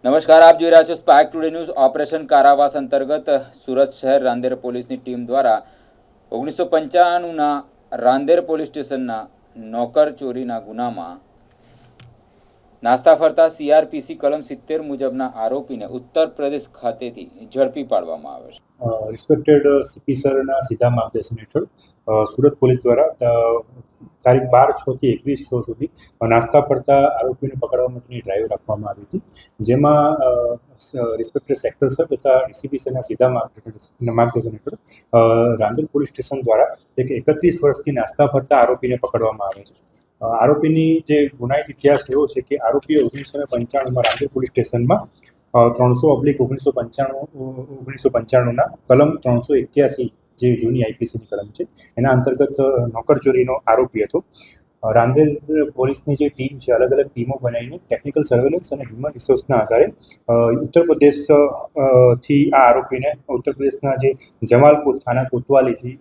નમસ્કાર, આપ જોઈ રહ્યા છો સ્પાર્ક ટુડે ન્યૂઝ। ઓપરેશન કારાવાસ અંતર્ગત સુરત શહેર રાંદેર પોલીસની ટીમ દ્વારા 1995ના રાંદેર પોલીસ સ્ટેશનના નોકર ચોરીના ગુનામાં નાસ્તા ફરતા સીઆરપીસી કલમ 70 મુજબના આરોપીને ઉત્તર પ્રદેશ ખાતેથી ઝડપી પાડવામાં આવ્યો છે। રિસ્પેક્ટેડ સીપી સરના સીધા માર્ગદર્શન હેઠળ સુરત પોલીસ દ્વારા તારીખ 12/6 થી 21/6 સુધી નાસ્તા ફરતા આરોપીને પકડવા માટેની ડ્રાઈવ રાખવામાં આવી હતી, જેમાં રિસ્પેક્ટેડ સેક્ટર સર તથા ડીસીપી સરના સીધા માર્ગદર્શન હેઠળ રાંદેર પોલીસ સ્ટેશન દ્વારા એક 31 વર્ષથી નાસ્તા ફરતા આરોપીને પકડવામાં આવે છે। આરોપીની જે ગુનાહિત ઇતિહાસ એવો છે કે આરોપીએ 1995માં રાંદેર પોલીસ સ્ટેશનમાં 300/1995ના કલમ 381 જે જૂની આઈપીસીની કલમ છે એના અંતર્ગત નોકર ચોરીનો આરોપી હતો। રાંદેર પોલીસની જે ટીમ છે અલગ અલગ ટીમો બનાવીને ટેકનિકલ સર્વેલન્સ અને હ્યુમન રિસોર્સના આધારે ઉત્તર પ્રદેશ થી આ આરોપીને ઉત્તર પ્રદેશના જે જમાલપુર થાના કોતવાલીથી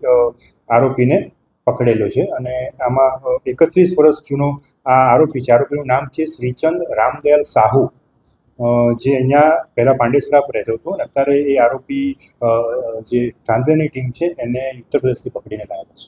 આરોપીને પકડેલો છે અને આમાં 31 વર્ષ જૂનો આ આરોપી છે। આરોપીનું નામ છે શ્રીચંદ રામદયાલ સાહુ, જે અહીંયા પહેલાં પાંડેસરા પર રહેતો હતો અને અત્યારે એ આરોપી જે રાંદેરની ટીમ છે એને ઉત્તર પ્રદેશથી પકડીને લાવ્યા છે।